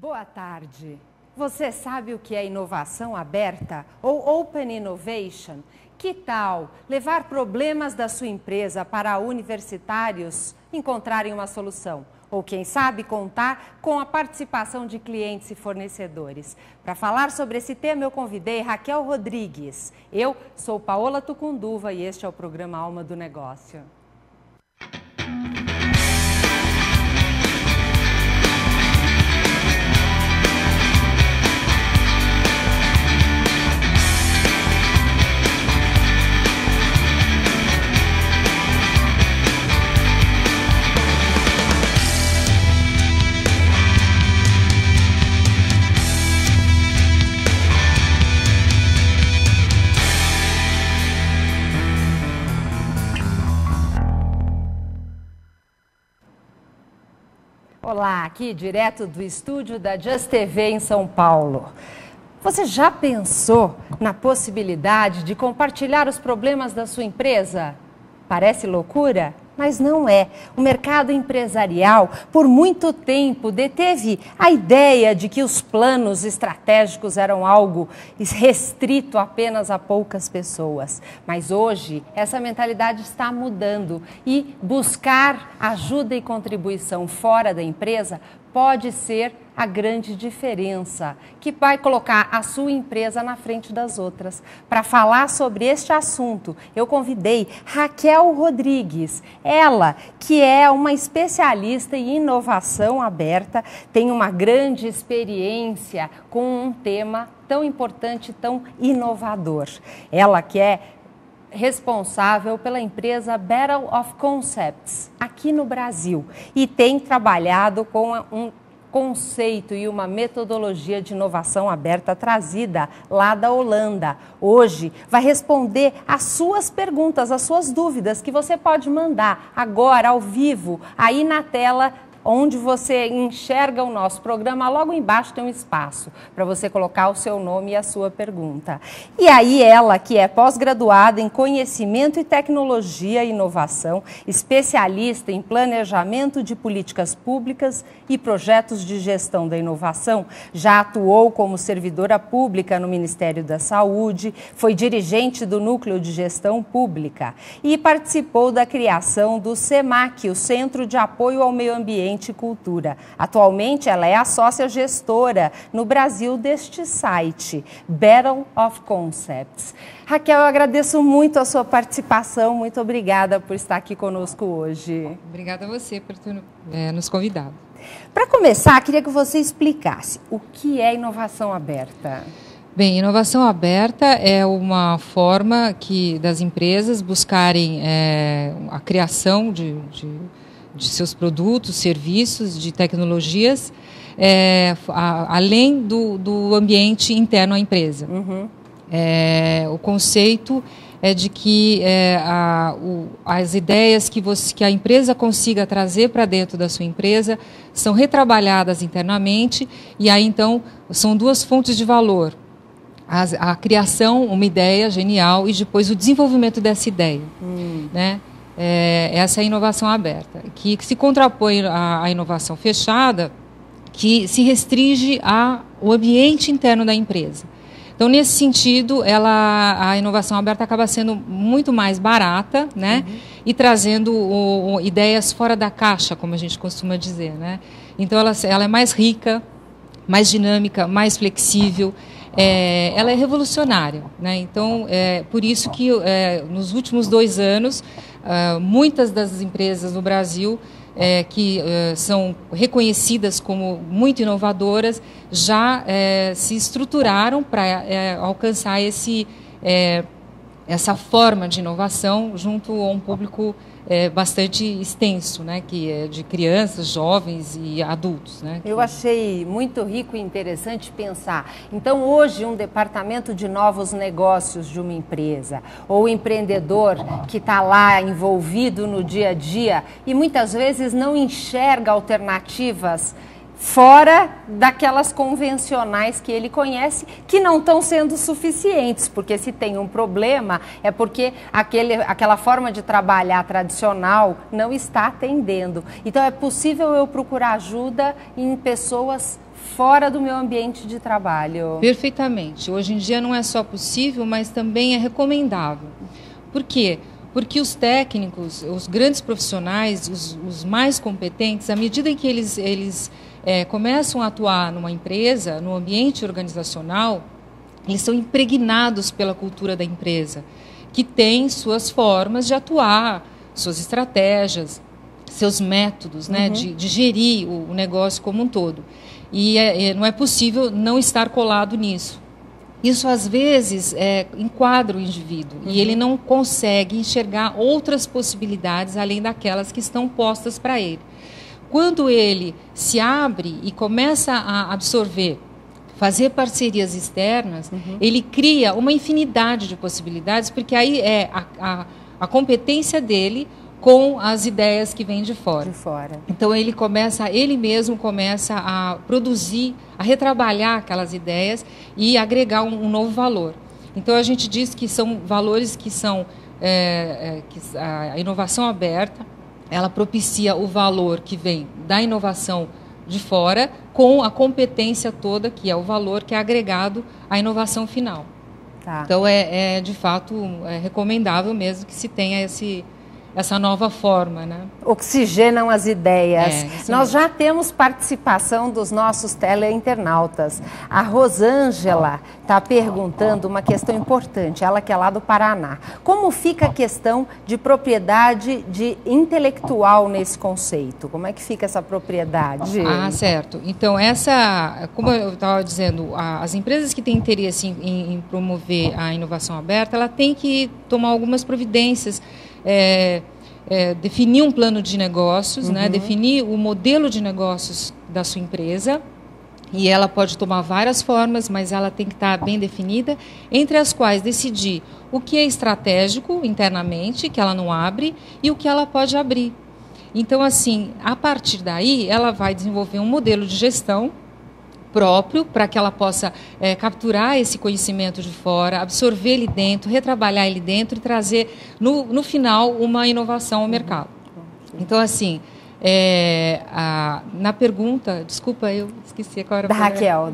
Boa tarde. Você sabe o que é inovação aberta ou Open Innovation? Que tal levar problemas da sua empresa para universitários encontrarem uma solução? Ou, quem sabe, contar com a participação de clientes e fornecedores. Para falar sobre esse tema, eu convidei Raquel Rodrigues. Eu sou Paola Tucunduva e este é o programa Alma do Negócio. Olá, aqui direto do estúdio da Just TV em São Paulo. Você já pensou na possibilidade de compartilhar os problemas da sua empresa? Parece loucura? Mas não é. O mercado empresarial, por muito tempo, deteve a ideia de que os planos estratégicos eram algo restrito apenas a poucas pessoas. Mas hoje, essa mentalidade está mudando e buscar ajuda e contribuição fora da empresa pode ser a grande diferença, que vai colocar a sua empresa na frente das outras. Para falar sobre este assunto, eu convidei Raquel Rodrigues, ela que é uma especialista em inovação aberta, tem uma grande experiência com um tema tão importante, tão inovador. Ela que é responsável pela empresa Battle of Concepts aqui no Brasil e tem trabalhado com um conceito e uma metodologia de inovação aberta trazida lá da Holanda. Hoje vai responder às suas perguntas, às suas dúvidas que você pode mandar agora ao vivo aí na tela onde você enxerga o nosso programa. Logo embaixo tem um espaço para você colocar o seu nome e a sua pergunta. E aí ela, que é pós-graduada em Conhecimento e Tecnologia e Inovação, especialista em planejamento de políticas públicas e projetos de gestão da inovação, já atuou como servidora pública no Ministério da Saúde, foi dirigente do Núcleo de Gestão Pública e participou da criação do CEMAC, o Centro de Apoio ao Meio Ambiente e Cultura. Atualmente, ela é a sócia gestora no Brasil deste site, Battle of Concepts. Raquel, eu agradeço muito a sua participação, muito obrigada por estar aqui conosco hoje. Obrigada a você por ter nos convidado. Para começar, queria que você explicasse o que é inovação aberta. Bem, inovação aberta é uma forma das empresas buscarem a criação de seus produtos, serviços, de tecnologias, além do ambiente interno à empresa. Uhum. O conceito é de que as ideias que a empresa consiga trazer para dentro da sua empresa são retrabalhadas internamente e aí então são duas fontes de valor. A criação, uma ideia genial e depois o desenvolvimento dessa ideia, né? Essa é a inovação aberta, que se contrapõe à inovação fechada, que se restringe ao ambiente interno da empresa. Então, nesse sentido, a inovação aberta acaba sendo muito mais barata, né? Uhum. E trazendo ideias fora da caixa, como a gente costuma dizer, né? Então, ela é mais rica, mais dinâmica, mais flexível. Ela é revolucionária, né? Então, por isso que nos últimos 2 anos, muitas das empresas no Brasil que são reconhecidas como muito inovadoras já se estruturaram para alcançar essa forma de inovação junto a um público bastante extenso, né, que é de crianças, jovens e adultos, né? Eu achei muito rico e interessante pensar. Então, hoje, um departamento de novos negócios de uma empresa, ou empreendedor que está lá envolvido no dia a dia e muitas vezes não enxerga alternativas fora daquelas convencionais que ele conhece, que não estão sendo suficientes, porque se tem um problema é porque aquela forma de trabalhar tradicional não está atendendo. Então é possível eu procurar ajuda em pessoas fora do meu ambiente de trabalho. Perfeitamente. Hoje em dia não é só possível, mas também é recomendável. Por quê? Porque os técnicos, os grandes profissionais, os mais competentes, à medida em que eles começam a atuar numa empresa, no ambiente organizacional, eles são impregnados pela cultura da empresa, que tem suas formas de atuar, suas estratégias, seus métodos, né, de gerir o negócio como um todo. E não é possível não estar colado nisso. Isso, às vezes, enquadra o indivíduo e ele não consegue enxergar outras possibilidades além daquelas que estão postas para ele. Quando ele se abre e começa a absorver, fazer parcerias externas, ele cria uma infinidade de possibilidades, porque aí é a competência dele com as ideias que vêm de fora. Então ele mesmo começa a produzir, a retrabalhar aquelas ideias e agregar um novo valor. Então a gente diz que são valores que são a inovação aberta, ela propicia o valor que vem da inovação de fora com a competência toda, que é o valor que é agregado à inovação final. Tá. Então de fato recomendável mesmo que se tenha essa nova forma, né? Oxigenam as ideias. Nós já temos participação dos nossos teleinternautas. A Rosângela está perguntando uma questão importante, ela que é lá do Paraná. Como fica a questão de propriedade intelectual nesse conceito? Como é que fica essa propriedade? Certo. Então, como eu estava dizendo, as empresas que têm interesse em promover a inovação aberta, ela tem que tomar algumas providências, definir um plano de negócios, né, definir o modelo de negócios da sua empresa, e ela pode tomar várias formas, mas ela tem que estar bem definida, entre as quais decidir o que é estratégico internamente, que ela não abre, e o que ela pode abrir. Então, assim, a partir daí, ela vai desenvolver um modelo de gestão próprio, para que ela possa capturar esse conhecimento de fora, absorver ele dentro, retrabalhar ele dentro e trazer, no final, uma inovação ao mercado. Então, assim, na pergunta, desculpa, eu esqueci qual era da Raquel.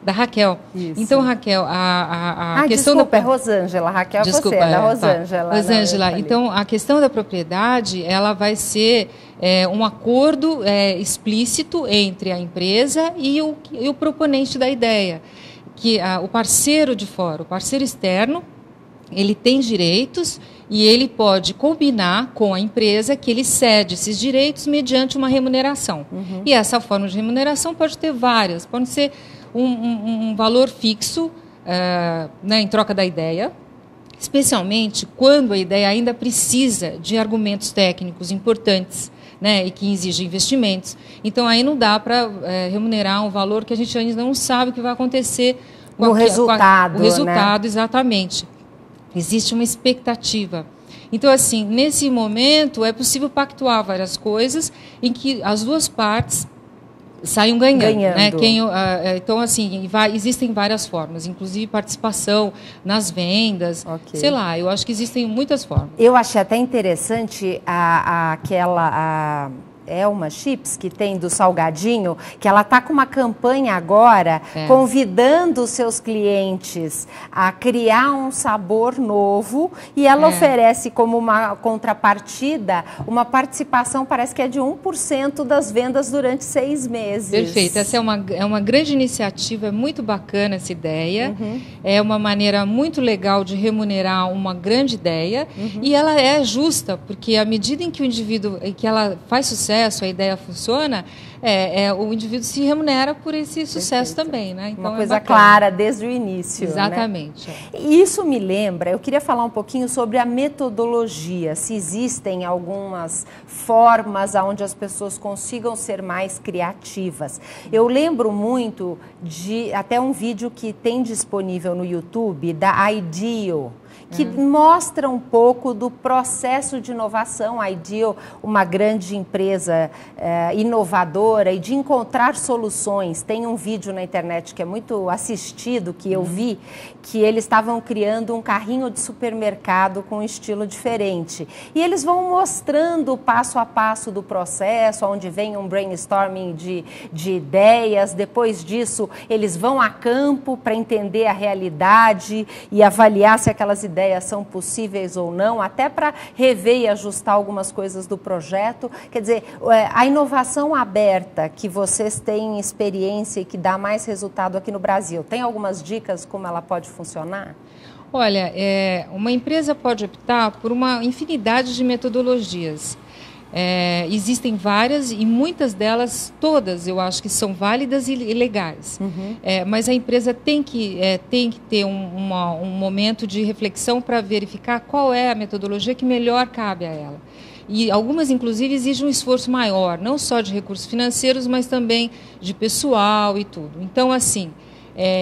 Da Raquel. Isso. Então, Raquel, a questão desculpa, é Rosângela. Raquel é você, é da Rosângela. Tá. Rosângela, então, a questão da propriedade, ela vai ser um acordo explícito entre a empresa e o proponente da ideia, que o parceiro de fora, o parceiro externo, ele tem direitos e ele pode combinar com a empresa que ele cede esses direitos mediante uma remuneração. E essa forma de remuneração pode ter várias, pode ser um valor fixo né, em troca da ideia, especialmente quando a ideia ainda precisa de argumentos técnicos importantes, né, e que exigem investimentos. Então, aí não dá para remunerar um valor que a gente ainda não sabe o que vai acontecer com o resultado. O resultado, né? Exatamente. Existe uma expectativa. Então, assim, nesse momento, é possível pactuar várias coisas em que as duas partes saiam ganhando. Né? Então, assim, existem várias formas, inclusive participação nas vendas, sei lá, eu acho que existem muitas formas. Eu achei até interessante aquela Elma Chips, que tem do salgadinho, que ela está com uma campanha agora, convidando os seus clientes a criar um sabor novo, e ela oferece como uma contrapartida uma participação, parece que é de 1% das vendas durante 6 meses. Perfeito, essa é uma grande iniciativa, é muito bacana essa ideia, é uma maneira muito legal de remunerar uma grande ideia, e ela é justa, porque à medida em que o indivíduo, que ela faz sucesso, a ideia funciona, o indivíduo se remunera por esse sucesso também, né? Então, uma coisa clara desde o início. Exatamente. Né? Isso me lembra, eu queria falar um pouquinho sobre a metodologia, se existem algumas formas onde as pessoas consigam ser mais criativas. Eu lembro muito de até um vídeo que tem disponível no YouTube da IDEO, que mostra um pouco do processo de inovação. A IDEO, uma grande empresa empresa inovadora e de encontrar soluções. Tem um vídeo na internet que é muito assistido, que eu vi, que eles estavam criando um carrinho de supermercado com um estilo diferente. E eles vão mostrando o passo a passo do processo, onde vem um brainstorming de ideias. Depois disso, eles vão a campo para entender a realidade e avaliar se aquelas ideias são possíveis ou não, até para rever e ajustar algumas coisas do projeto. Quer dizer, a inovação aberta que vocês têm experiência e que dá mais resultado aqui no Brasil, tem algumas dicas como ela pode funcionar? Olha, uma empresa pode optar por uma infinidade de metodologias. Existem várias e muitas delas, todas, eu acho que são válidas e legais. Mas a empresa tem que ter um momento de reflexão para verificar qual é a metodologia que melhor cabe a ela. E algumas, inclusive, exigem um esforço maior, não só de recursos financeiros, mas também de pessoal e tudo. Então, assim,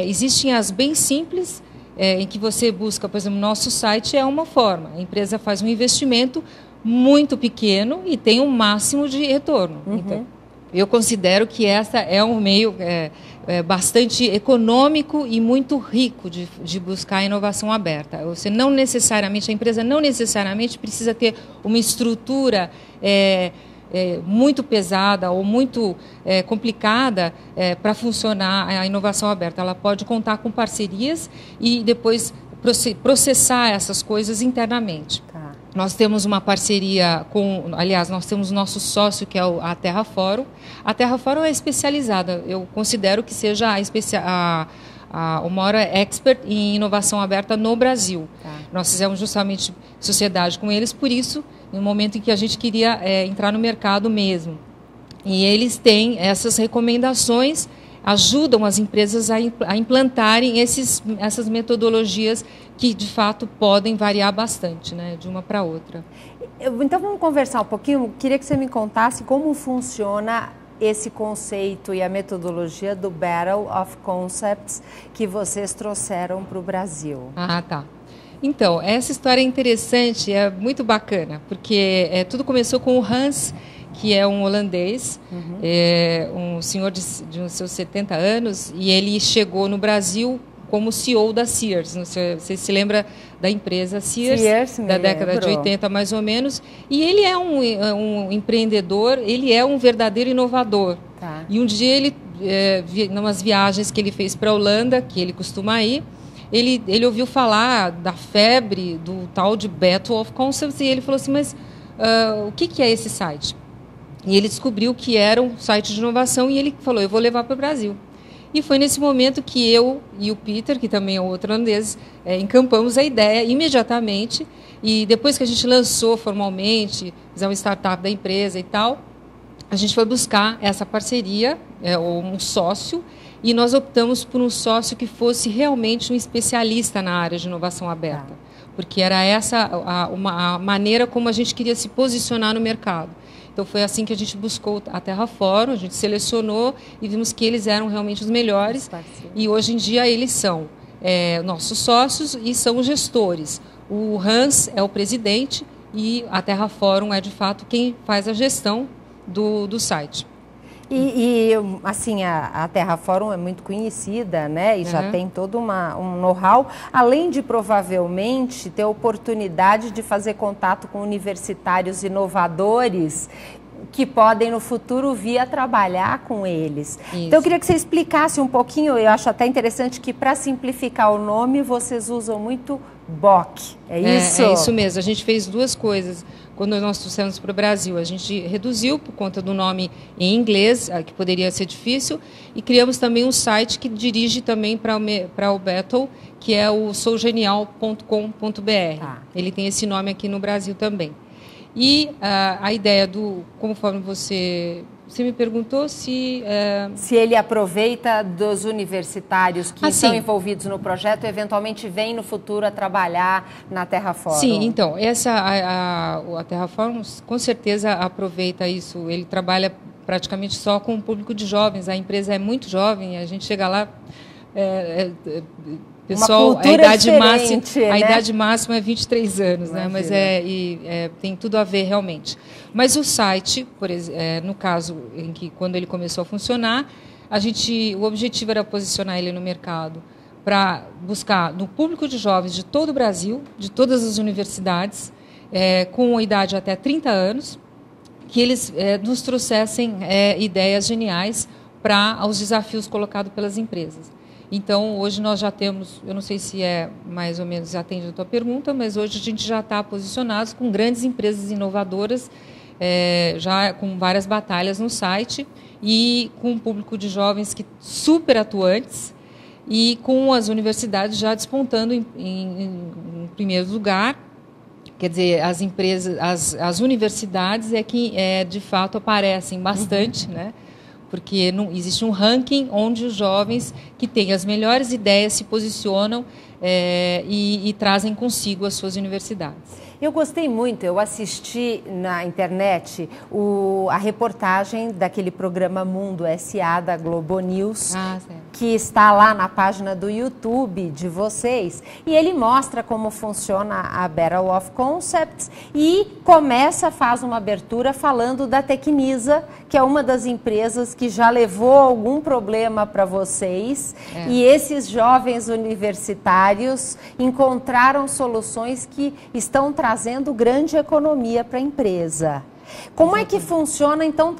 existem as bem simples, em que você busca, por exemplo, nosso site é uma forma. A empresa faz um investimento muito pequeno e tem um máximo de retorno. Então, eu considero que essa é um meio bastante econômico e muito rico de buscar a inovação aberta. Você não necessariamente, a empresa não necessariamente precisa ter uma estrutura muito pesada ou muito complicada para funcionar a inovação aberta. Ela pode contar com parcerias e depois processar essas coisas internamente. Tá. Nós temos uma parceria nós temos o nosso sócio, que é a Terra Fórum. A Terra Fórum é especializada, eu considero que seja a maior expert em inovação aberta no Brasil. Tá. Nós fizemos justamente sociedade com eles, por isso, no momento em que a gente queria entrar no mercado mesmo. E eles têm essas recomendações, ajudam as empresas a implantarem essas metodologias que, de fato, podem variar bastante, né, de uma para outra. Então, vamos conversar um pouquinho. Queria que você me contasse como funciona esse conceito e a metodologia do Battle of Concepts que vocês trouxeram para o Brasil. Ah, tá. Então, essa história é interessante, é muito bacana, porque tudo começou com o Hans, que é um holandês, um senhor de uns seus 70 anos, e ele chegou no Brasil como CEO da Sears. Não sei, você se lembra da empresa Sears da década de 80, mais ou menos. E ele é um empreendedor, ele é um verdadeiro inovador. Tá. E um dia ele, numas viagens que ele fez para a Holanda, que ele costuma ir, ele ouviu falar da febre do tal de Battle of Concepts e ele falou assim, mas o que é esse site? E ele descobriu que era um site de inovação e ele falou, eu vou levar para o Brasil. E foi nesse momento que eu e o Peter, que também é outro holandês, encampamos a ideia imediatamente. E depois que a gente lançou formalmente, fizemos uma startup da empresa e tal, a gente foi buscar essa parceria, ou um sócio, e nós optamos por um sócio que fosse realmente um especialista na área de inovação aberta. Porque era essa a maneira como a gente queria se posicionar no mercado. Então, foi assim que a gente buscou a Terra Fórum, a gente selecionou e vimos que eles eram realmente os melhores. E hoje em dia eles são nossos sócios e são os gestores. O Hans é o presidente e a Terra Fórum é, de fato, quem faz a gestão do site. Assim, a Terra Fórum é muito conhecida, né? E já tem todo um know-how, além de provavelmente ter oportunidade de fazer contato com universitários inovadores que podem no futuro vir a trabalhar com eles. Isso. Então eu queria que você explicasse um pouquinho, eu acho até interessante que para simplificar o nome vocês usam muito BOC, é isso? É isso mesmo, a gente fez duas coisas. Quando nós trouxemos para o Brasil, a gente reduziu por conta do nome em inglês, que poderia ser difícil, e criamos também um site que dirige também para o Battle, que é o sougenial.com.br. Ele tem esse nome aqui no Brasil também. E a ideia conforme você me perguntou se ele aproveita dos universitários que estão envolvidos no projeto e eventualmente vem no futuro a trabalhar na Terra Fórum. Sim, então, a Terra Fórum com certeza aproveita isso. Ele trabalha praticamente só com o público de jovens. A empresa é muito jovem, a gente chega lá, Pessoal, a idade máxima é 23 anos, né? Mas tem tudo a ver realmente. Mas o site, no caso em que quando ele começou a funcionar, o objetivo era posicionar ele no mercado para buscar no público de jovens de todo o Brasil, de todas as universidades, com idade até 30 anos, que eles nos trouxessem ideias geniais para os desafios colocados pelas empresas. Então, hoje nós já temos, eu não sei se mais ou menos atende a tua pergunta, mas hoje a gente já está posicionado com grandes empresas inovadoras, já com várias batalhas no site e com um público de jovens super atuantes e com as universidades já despontando em primeiro lugar. Quer dizer, as empresas, as universidades que de fato aparecem bastante, né? Porque existe um ranking onde os jovens que têm as melhores ideias se posicionam e trazem consigo as suas universidades. Eu gostei muito, eu assisti na internet a reportagem daquele programa Mundo S.A. da Globo News, que está lá na página do YouTube de vocês, e ele mostra como funciona a Battle of Concepts e faz uma abertura falando da Tecnisa, que é uma das empresas que já levou algum problema para vocês, e esses jovens universitários encontraram soluções que estão trazendo grande economia para a empresa. Como é que funciona? Então,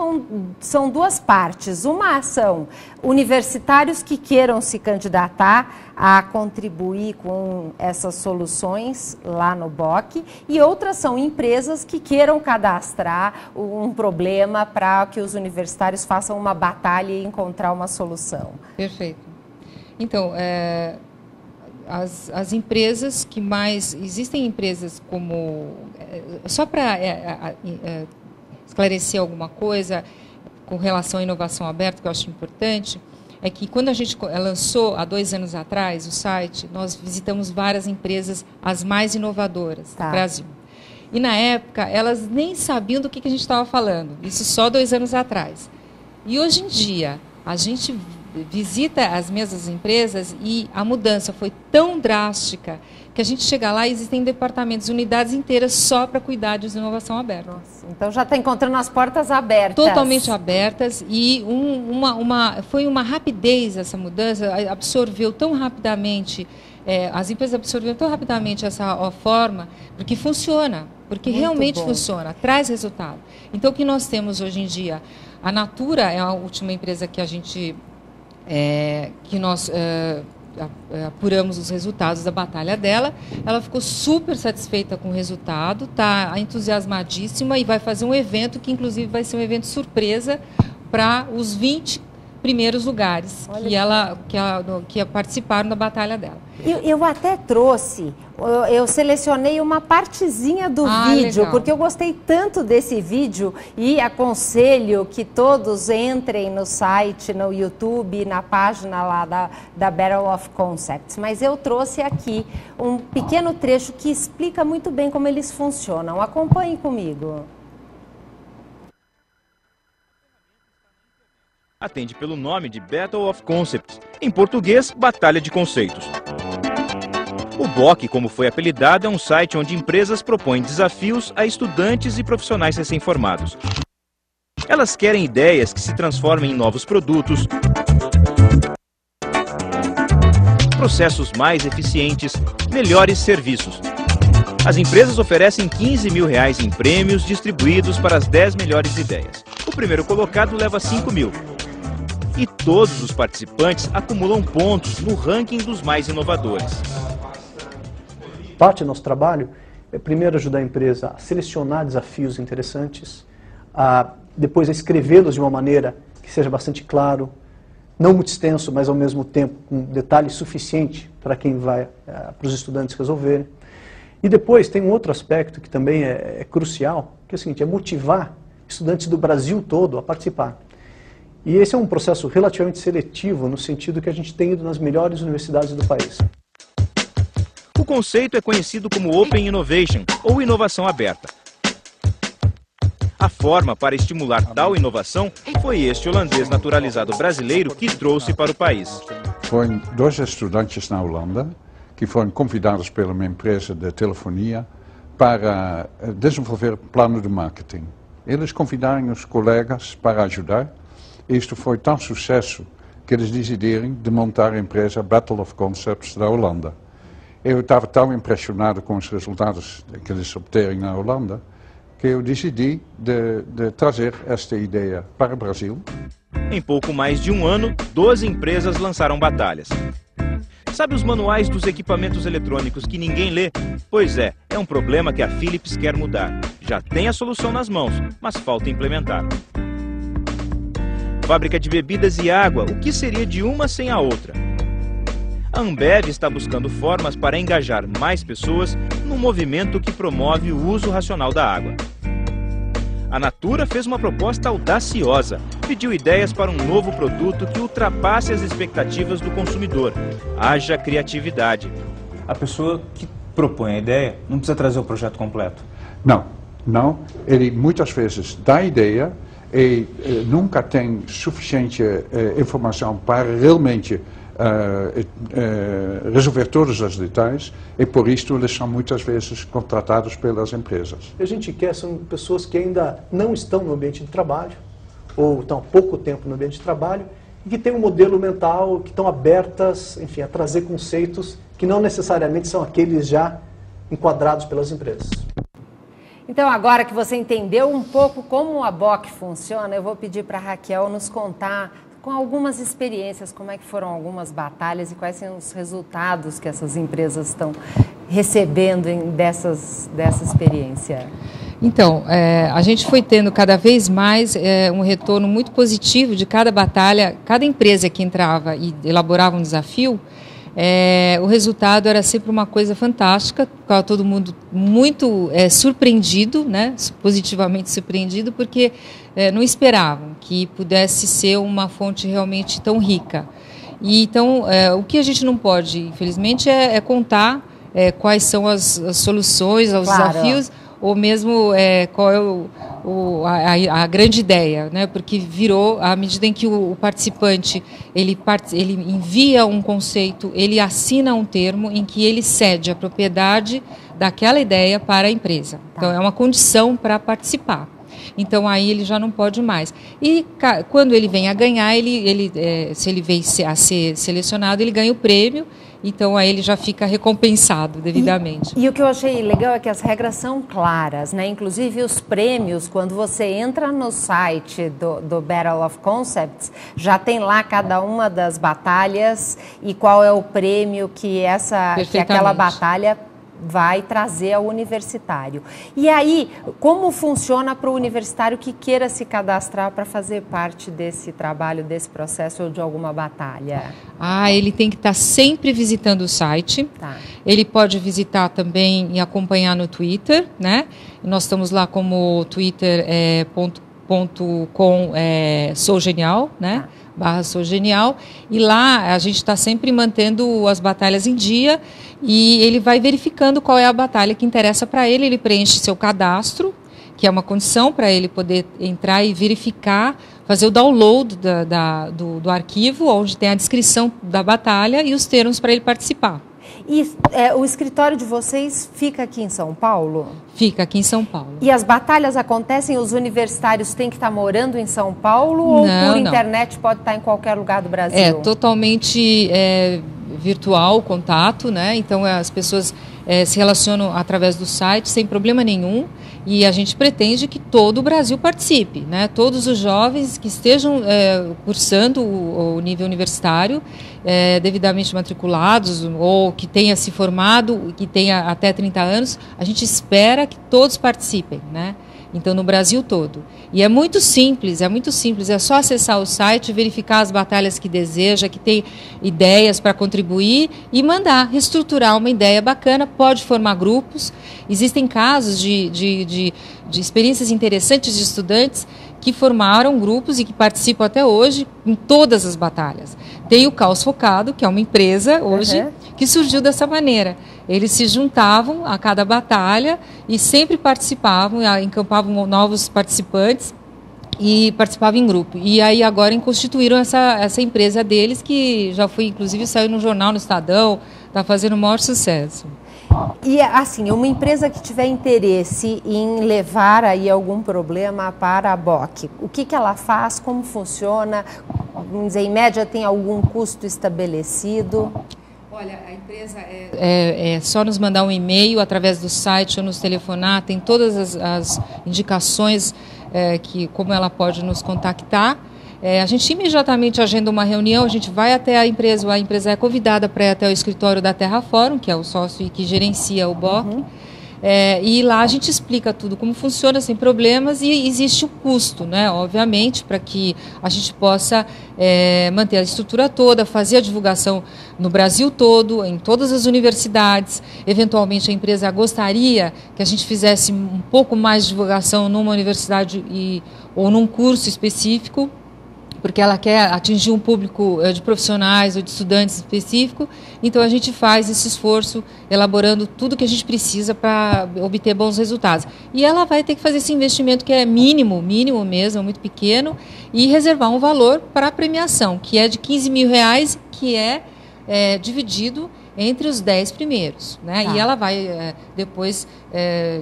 são duas partes. Uma são universitários que queiram se candidatar a contribuir com essas soluções lá no BOC, e outras são empresas que queiram cadastrar um problema para que os universitários façam uma batalha e encontrar uma solução. Perfeito. Então, as empresas que mais... Existem empresas como... Só para esclarecer alguma coisa com relação à inovação aberta, que eu acho importante, é que quando a gente lançou, há 2 anos atrás, o site, nós visitamos várias empresas, as mais inovadoras do Brasil. E, na época, elas nem sabiam do que a gente estava falando. Isso só 2 anos atrás. E, hoje em dia, a gente visita as mesmas empresas e a mudança foi tão drástica que a gente chega lá e existem departamentos, unidades inteiras só para cuidar de inovação aberta. Nossa, então já está encontrando as portas abertas. Totalmente abertas, e foi uma rapidez essa mudança, absorveu tão rapidamente, as empresas absorveram tão rapidamente essa forma, porque funciona, porque muito realmente bom. Funciona, traz resultado. Então, o que nós temos hoje em dia, a Natura é a última empresa que a gente... que nós apuramos os resultados da batalha dela. Ela ficou super satisfeita com o resultado, está entusiasmadíssima e vai fazer um evento que, inclusive, vai ser um evento surpresa para os 20 primeiros lugares que participaram da batalha dela. Eu até trouxe, eu selecionei uma partezinha do vídeo, legal. Porque eu gostei tanto desse vídeo e aconselho que todos entrem no site, no YouTube, na página lá da Battle of Concepts. Mas eu trouxe aqui um pequeno trecho que explica muito bem como eles funcionam. Acompanhe comigo. Atende pelo nome de Battle of Concepts, em português, Batalha de Conceitos. O BOC, como foi apelidado, é um site onde empresas propõem desafios a estudantes e profissionais recém-formados. Elas querem ideias que se transformem em novos produtos, processos mais eficientes, melhores serviços. As empresas oferecem R$15 mil em prêmios distribuídos para as 10 melhores ideias. O primeiro colocado leva 5 mil. E todos os participantes acumulam pontos no ranking dos mais inovadores. Parte do nosso trabalho é primeiro ajudar a empresa a selecionar desafios interessantes, depois a escrevê-los de uma maneira que seja bastante claro, não muito extenso, mas ao mesmo tempo com detalhe suficiente para quem vai, para os estudantes resolverem. E depois tem um outro aspecto que também é crucial, que é o seguinte, é motivar estudantes do Brasil todo a participar. E esse é um processo relativamente seletivo, no sentido que a gente tem ido nas melhores universidades do país. O conceito é conhecido como Open Innovation, ou inovação aberta. A forma para estimular tal inovação foi este holandês naturalizado brasileiro que trouxe para o país. foram 2 estudantes na Holanda que foram convidados pela uma empresa de telefonia para desenvolver plano de marketing. Eles convidaram os colegas para ajudar. Isto foi tão sucesso que eles decidiram de montar a empresa Battle of Concepts da Holanda. Eu estava tão impressionado com os resultados que eles obtiveram na Holanda que eu decidi de trazer esta ideia para o Brasil. Em pouco mais de um ano, 12 empresas lançaram batalhas. Sabe os manuais dos equipamentos eletrônicos que ninguém lê? Pois é um problema que a Philips quer mudar. Já tem a solução nas mãos, mas falta implementar. Fábrica de bebidas e água, o que seria de uma sem a outra? A Ambev está buscando formas para engajar mais pessoas num movimento que promove o uso racional da água. A Natura fez uma proposta audaciosa, pediu ideias para um novo produto que ultrapasse as expectativas do consumidor. Haja criatividade. A pessoa que propõe a ideia não precisa trazer o projeto completo? Não. Ele muitas vezes dá a ideia e nunca tem suficiente informação para realmente resolver todos os detalhes, e por isso eles são muitas vezes contratados pelas empresas. O que a gente quer são pessoas que ainda não estão no ambiente de trabalho, ou estão há pouco tempo no ambiente de trabalho, e que têm um modelo mental, que estão abertas, enfim, a trazer conceitos que não necessariamente são aqueles já enquadrados pelas empresas. Então, agora que você entendeu um pouco como a BOC funciona, eu vou pedir para a Raquel nos contar com algumas experiências, como é que foram algumas batalhas e quais são os resultados que essas empresas estão recebendo dessa experiência. Então, a gente foi tendo cada vez mais um retorno muito positivo de cada batalha, cada empresa que entrava e elaborava um desafio, o resultado era sempre uma coisa fantástica, ficava todo mundo muito surpreendido, né, positivamente surpreendido, porque não esperavam que pudesse ser uma fonte realmente tão rica. E, então, o que a gente não pode, infelizmente, é contar quais são as soluções aos desafios, ou mesmo qual é a grande ideia, né? Porque virou, à medida em que o participante ele envia um conceito, ele assina um termo em que ele cede a propriedade daquela ideia para a empresa. Então, é uma condição para participar. Então, aí ele já não pode mais. E quando ele vem a ganhar, se ele vem a ser selecionado, ele ganha o prêmio. Então, aí ele já fica recompensado devidamente. E o que eu achei legal é que as regras são claras, né? Inclusive os prêmios, quando você entra no site do Battle of Concepts, já tem lá cada uma das batalhas e qual é o prêmio que aquela batalha vai trazer ao universitário. E aí, como funciona para o universitário que queira se cadastrar para fazer parte desse trabalho, desse processo ou de alguma batalha? Ele tem que estar sempre visitando o site. Tá. Ele pode visitar também e acompanhar no Twitter, né? Nós estamos lá como twitter.com sougenial, né? / sougenial, e lá a gente está sempre mantendo as batalhas em dia e ele vai verificando qual é a batalha que interessa para ele, ele preenche seu cadastro, que é uma condição para ele poder entrar e verificar, fazer o download do arquivo, onde tem a descrição da batalha e os termos para ele participar. E o escritório de vocês fica aqui em São Paulo? Fica aqui em São Paulo. E as batalhas acontecem, os universitários têm que estar morando em São Paulo ou por internet pode estar em qualquer lugar do Brasil? É totalmente virtual o contato, né? Então as pessoas se relacionam através do site sem problema nenhum e a gente pretende que todo o Brasil participe, né? Todos os jovens que estejam cursando o nível universitário, devidamente matriculados ou que tenha se formado, que tenha até 30 anos, a gente espera que todos participem, né? Então, no Brasil todo. E é muito simples, é só acessar o site, verificar as batalhas que deseja, que tem ideias para contribuir e mandar, reestruturar uma ideia bacana, pode formar grupos. Existem casos de experiências interessantes de estudantes que formaram grupos e que participam até hoje em todas as batalhas. Tem o Caos Focado, que é uma empresa hoje, que surgiu dessa maneira. Eles se juntavam a cada batalha e sempre participavam, encampavam novos participantes e participava em grupo. E aí agora constituíram essa empresa deles, que já foi, inclusive, saiu no jornal, no Estadão, está fazendo o maior sucesso. E, assim, uma empresa que tiver interesse em levar aí algum problema para a BOC, o que ela faz, como funciona? Vamos dizer, em média, tem algum custo estabelecido? Olha, a empresa é só nos mandar um e-mail através do site ou nos telefonar, tem todas as indicações como ela pode nos contactar. A gente imediatamente agenda uma reunião, a gente vai até a empresa é convidada para ir até o escritório da Terra Fórum, que é o sócio que gerencia o BOC, e lá a gente explica tudo, como funciona sem problemas, e existe o custo, né, obviamente, para que a gente possa manter a estrutura toda, fazer a divulgação no Brasil todo, em todas as universidades. Eventualmente a empresa gostaria que a gente fizesse um pouco mais de divulgação numa universidade ou num curso específico, porque ela quer atingir um público de profissionais ou de estudantes específico, então a gente faz esse esforço elaborando tudo que a gente precisa para obter bons resultados. E ela vai ter que fazer esse investimento que é mínimo mesmo, muito pequeno, e reservar um valor para a premiação, que é de R$15 mil, que é dividido entre os 10 primeiros, né? Tá. E ela vai depois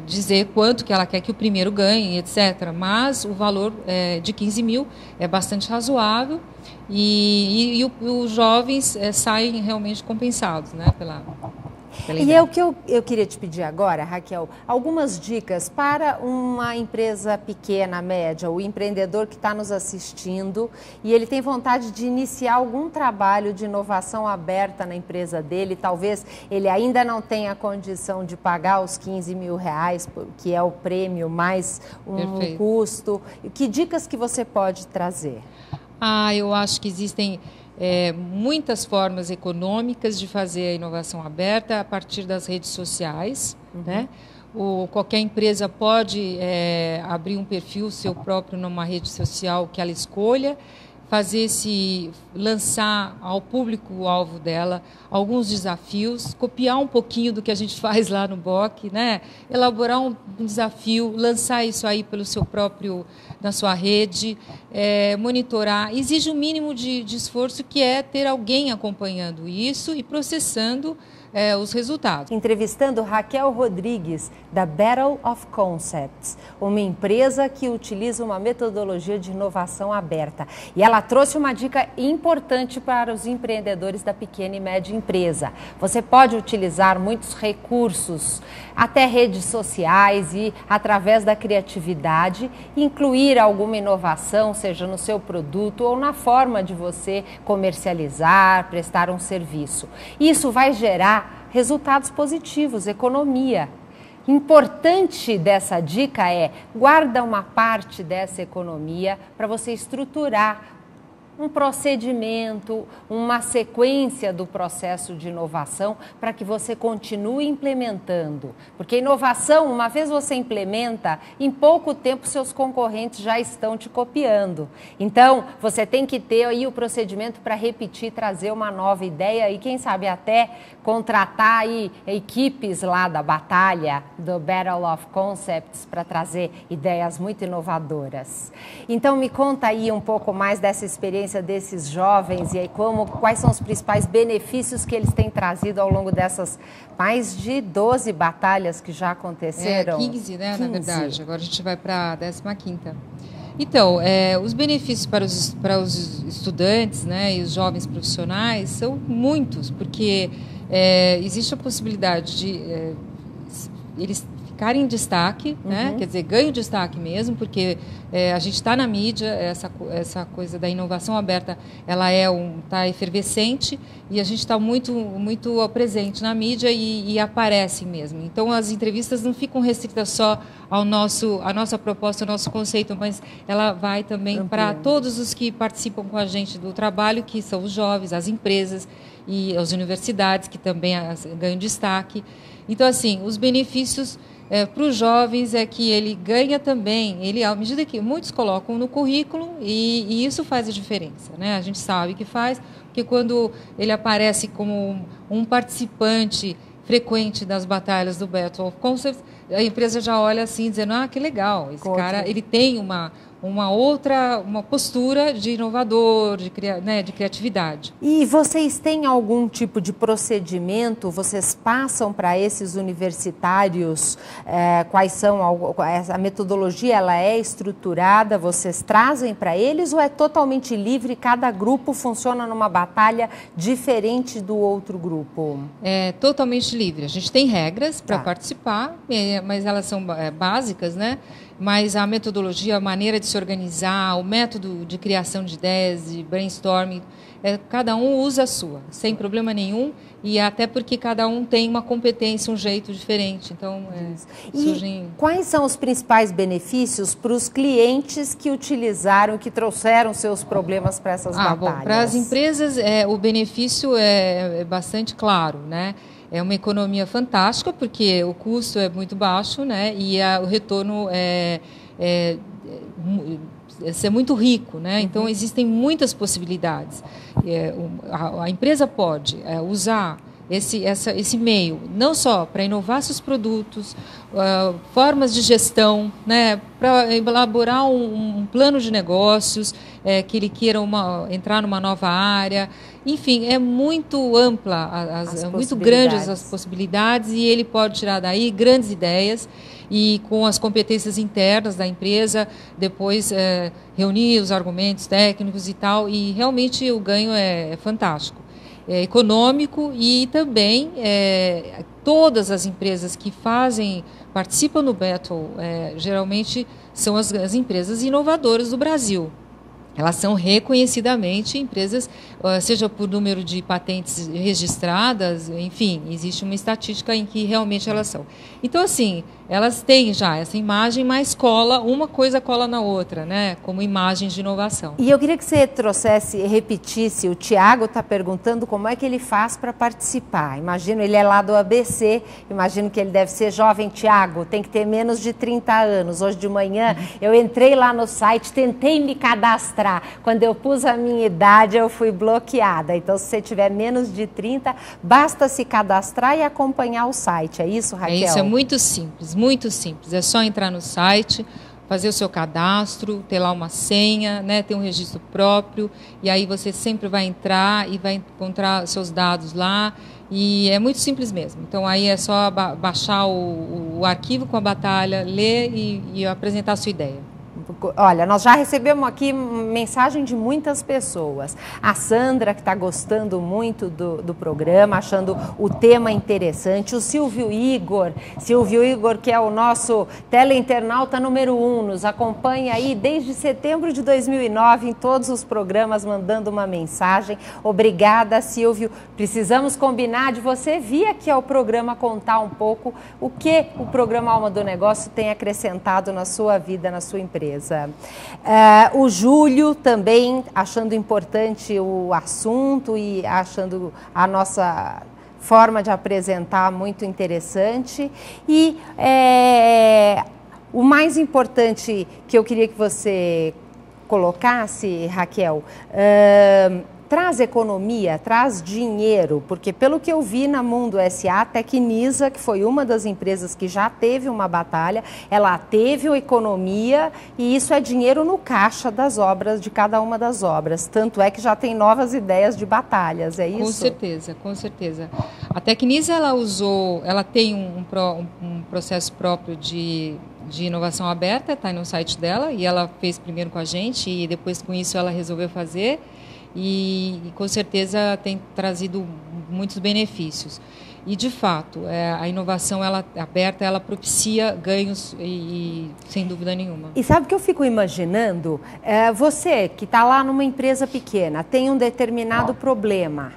dizer quanto que ela quer que o primeiro ganhe, etc. Mas o valor de 15 mil é bastante razoável e os jovens saem realmente compensados, né? E é o que eu queria te pedir agora, Raquel, algumas dicas para uma empresa pequena, média, o empreendedor que está nos assistindo e ele tem vontade de iniciar algum trabalho de inovação aberta na empresa dele, talvez ele ainda não tenha condição de pagar os R$15 mil, que é o prêmio mais um custo. Que dicas que você pode trazer? Eu acho que existem muitas formas econômicas de fazer a inovação aberta a partir das redes sociais, né? Qualquer empresa pode abrir um perfil seu próprio numa rede social que ela escolha, lançar ao público-alvo dela alguns desafios, copiar um pouquinho do que a gente faz lá no BOC, né? Elaborar um desafio, lançar isso aí na sua rede, monitorar. Exige um mínimo de esforço, que é ter alguém acompanhando isso e processando os resultados. Entrevistando Raquel Rodrigues, da Battle of Concepts, uma empresa que utiliza uma metodologia de inovação aberta. E ela trouxe uma dica importante para os empreendedores da pequena e média empresa. Você pode utilizar muitos recursos, até redes sociais, e através da criatividade, incluir alguma inovação, seja no seu produto ou na forma de você comercializar, prestar um serviço. Isso vai gerar resultados positivos, economia. Importante dessa dica guarda uma parte dessa economia para você estruturar um procedimento, uma sequência do processo de inovação para que você continue implementando. Porque inovação, uma vez você implementa, em pouco tempo seus concorrentes já estão te copiando. Então, você tem que ter aí o procedimento para repetir, trazer uma nova ideia e, quem sabe, até contratar aí equipes lá da batalha, do Battle of Concepts, para trazer ideias muito inovadoras. Então, me conta aí um pouco mais dessa experiência desses jovens e aí quais são os principais benefícios que eles têm trazido ao longo dessas mais de 12 batalhas que já aconteceram. 15, né, 15. Na verdade. Agora a gente vai para a 15ª. Então, os benefícios para os estudantes, né, e os jovens profissionais são muitos, porque existe a possibilidade de eles ficarem em destaque, né? Quer dizer, ganho destaque mesmo, porque a gente está na mídia, essa coisa da inovação aberta, ela está efervescente e a gente está muito, muito presente na mídia e aparece mesmo. Então, as entrevistas não ficam restritas só à nossa proposta, ao nosso conceito, mas ela vai também para todos os que participam com a gente do trabalho, que são os jovens, as empresas e as universidades, que também ganham destaque. Então, assim, os benefícios para os jovens é que ele ganha também, à medida que muitos colocam no currículo, e isso faz a diferença, né? A gente sabe que faz, porque quando ele aparece como um participante frequente das batalhas do Battle of Concepts, a empresa já olha assim, dizendo, que legal, esse cara ele tem uma postura de inovador, de criatividade. E vocês têm algum tipo de procedimento? Vocês passam para esses universitários quais são a metodologia? Ela é estruturada? Vocês trazem para eles ou é totalmente livre? Cada grupo funciona numa batalha diferente do outro grupo? É totalmente livre. A gente tem regras para participar, mas elas são básicas, né? Mas a metodologia, a maneira de se organizar, o método de criação de ideias, de brainstorming, cada um usa a sua, sem problema nenhum, e até porque cada um tem uma competência, um jeito diferente. Então, surgem... Quais são os principais benefícios para os clientes que utilizaram, que trouxeram seus problemas para essas batalhas? Para as empresas, o benefício é bastante claro, né? É uma economia fantástica, porque o custo é muito baixo, né? E o retorno é muito rico, né? Então, existem muitas possibilidades. A empresa pode usar esse meio, não só para inovar seus produtos, formas de gestão, né, para elaborar um plano de negócios, que ele queira entrar numa nova área. Enfim, é muito ampla, muito grandes as possibilidades, e ele pode tirar daí grandes ideias e, com as competências internas da empresa, depois reunir os argumentos técnicos e tal, e realmente o ganho é fantástico. É econômico, e também todas as empresas que participam do Battle, geralmente são as empresas inovadoras do Brasil. Elas são reconhecidamente empresas, seja por número de patentes registradas, enfim, existe uma estatística em que realmente elas são. Então, assim, elas têm já essa imagem, mas uma coisa cola na outra, né? Como imagens de inovação. E eu queria que você repetisse, o Tiago está perguntando como é que ele faz para participar. Imagino, ele é lá do ABC, imagino que ele deve ser jovem. Tiago, tem que ter menos de 30 anos. Hoje de manhã eu entrei lá no site, tentei me cadastrar. Quando eu pus a minha idade, eu fui bloqueada. Então, se você tiver menos de 30, basta se cadastrar e acompanhar o site. É isso, Raquel? Isso, é muito simples, muito simples. É só entrar no site, fazer o seu cadastro, ter lá uma senha, né, ter um registro próprio, e aí você sempre vai entrar e vai encontrar seus dados lá, e é muito simples mesmo. Então, aí é só baixar o arquivo com a batalha, ler e apresentar a sua ideia. Olha, nós já recebemos aqui mensagem de muitas pessoas. A Sandra, que está gostando muito do programa, achando o tema interessante. O Silvio Igor, que é o nosso teleinternauta número 1, nos acompanha aí desde setembro de 2009 em todos os programas, mandando uma mensagem. Obrigada, Silvio. Precisamos combinar de você vir aqui ao programa contar um pouco o que o programa Alma do Negócio tem acrescentado na sua vida, na sua empresa. O Júlio também achando importante o assunto e achando a nossa forma de apresentar muito interessante. E o mais importante que eu queria que você colocasse, Raquel, traz economia, traz dinheiro, porque pelo que eu vi na Mundo SA, a Tecnisa, que foi uma das empresas que já teve uma batalha, ela teve uma economia, e isso é dinheiro no caixa das obras, de cada uma das obras. Tanto é que já tem novas ideias de batalhas, é isso? Com certeza, com certeza. A Tecnisa, ela tem um processo próprio de inovação aberta, está no site dela, e ela fez primeiro com a gente, e depois com isso ela resolveu fazer. E com certeza tem trazido muitos benefícios. E, de fato, a inovação aberta, ela propicia ganhos, e sem dúvida nenhuma. E sabe o que eu fico imaginando? Você que está lá numa empresa pequena, tem um determinado problema.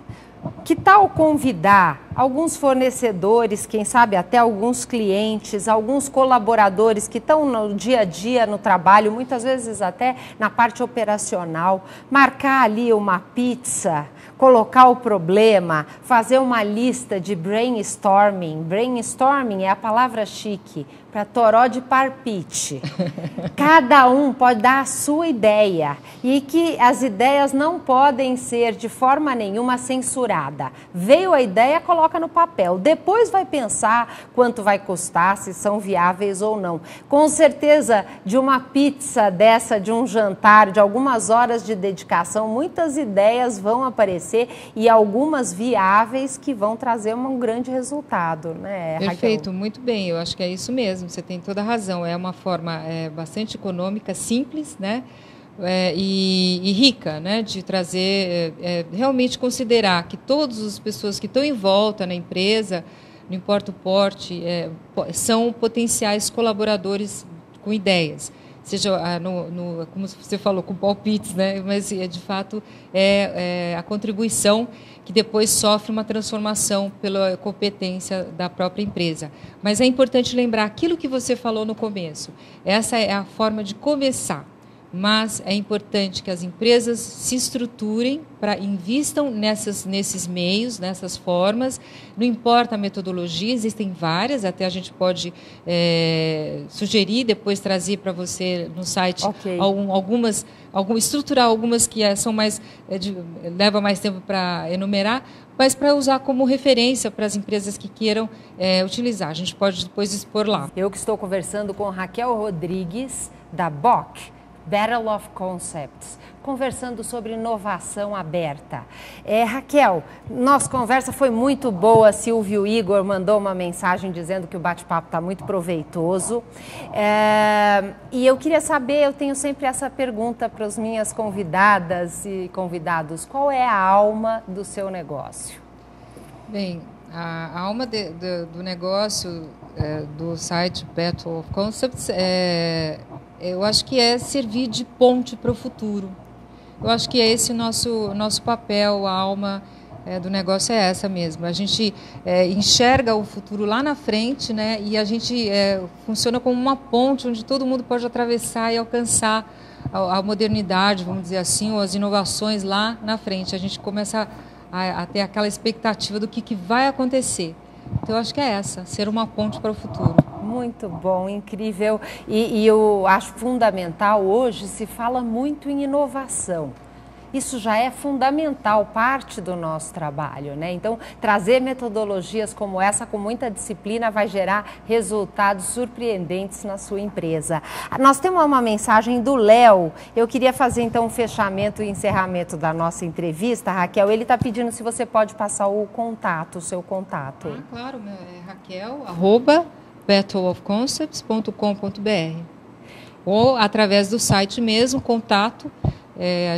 Que tal convidar alguns fornecedores, quem sabe até alguns clientes, alguns colaboradores que estão no dia a dia, no trabalho, muitas vezes até na parte operacional, marcar ali uma pizza, colocar o problema, fazer uma lista de brainstorming. Brainstorming é a palavra chique para toró de parpite. Cada um pode dar a sua ideia e que as ideias não podem ser de forma nenhuma censurada. Veio a ideia, coloca no papel. Depois vai pensar quanto vai custar, se são viáveis ou não. Com certeza, de uma pizza dessa, de um jantar, de algumas horas de dedicação, muitas ideias vão aparecer e algumas viáveis que vão trazer um grande resultado, né, Raquel? Perfeito, muito bem, eu acho que é isso mesmo, você tem toda a razão, é uma forma bastante econômica, simples, né, e rica, né, de trazer, realmente considerar que todas as pessoas que estão em volta na empresa, não importa o porte, são potenciais colaboradores com ideias. Seja, como você falou, com palpites, né? Mas, de fato, a contribuição que depois sofre uma transformação pela competência da própria empresa. Mas é importante lembrar aquilo que você falou no começo. Essa é a forma de começar. Mas é importante que as empresas se estruturem invistam nesses meios, nessas formas. Não importa a metodologia, existem várias, até a gente pode sugerir, depois trazer para você no site estruturar algumas que são mais leva mais tempo para enumerar, mas para usar como referência para as empresas que queiram utilizar. A gente pode depois expor lá. Eu que estou conversando com Raquel Rodrigues, da BOC, Battle of Concepts, conversando sobre inovação aberta. Raquel, nossa conversa foi muito boa. Silvio Igor mandou uma mensagem dizendo que o bate-papo está muito proveitoso. E eu queria saber, eu tenho sempre essa pergunta para as minhas convidadas e convidados, qual é a alma do seu negócio? Bem, a alma do negócio do site Battle of Concepts eu acho que é servir de ponte para o futuro. Eu acho que é esse o nosso papel, a alma do negócio é essa mesmo. A gente enxerga o futuro lá na frente, né? E a gente funciona como uma ponte onde todo mundo pode atravessar e alcançar a modernidade, vamos dizer assim, ou as inovações lá na frente. A gente começa a ter aquela expectativa do que vai acontecer. Então, eu acho que é ser uma ponte para o futuro. Muito bom, incrível. E eu acho fundamental, hoje se fala muito em inovação. Isso já é fundamental, parte do nosso trabalho, né? Então, trazer metodologias como essa, com muita disciplina, vai gerar resultados surpreendentes na sua empresa. Nós temos uma mensagem do Léo. Eu queria fazer, então, um fechamento e encerramento da nossa entrevista. Raquel, ele está pedindo se você pode passar o seu contato. Claro, Raquel, @battleofconcepts.com.br ou através do site mesmo, contato.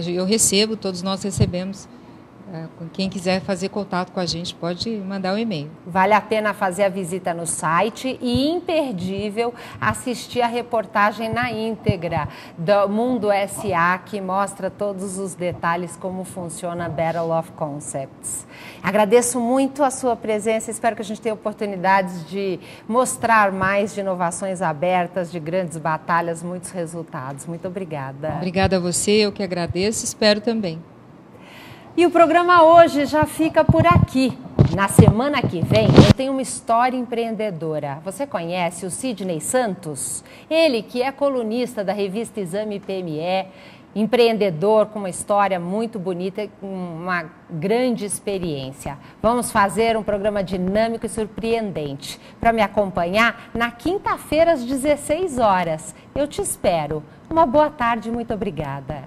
Eu recebo, todos nós recebemos. Quem quiser fazer contato com a gente pode mandar um e-mail. Vale a pena fazer a visita no site e imperdível assistir a reportagem na íntegra do Mundo SA, que mostra todos os detalhes como funciona a Battle of Concepts. Agradeço muito a sua presença, espero que a gente tenha oportunidades de mostrar mais de inovações abertas, de grandes batalhas, muitos resultados. Muito obrigada. Obrigada a você, eu que agradeço, espero também. E o programa hoje já fica por aqui. Na semana que vem, eu tenho uma história empreendedora. Você conhece o Sidney Santos? Ele que é colunista da revista Exame PME, empreendedor com uma história muito bonita, uma grande experiência. Vamos fazer um programa dinâmico e surpreendente. Para me acompanhar, na quinta-feira às 16 horas. Eu te espero. Uma boa tarde, muito obrigada.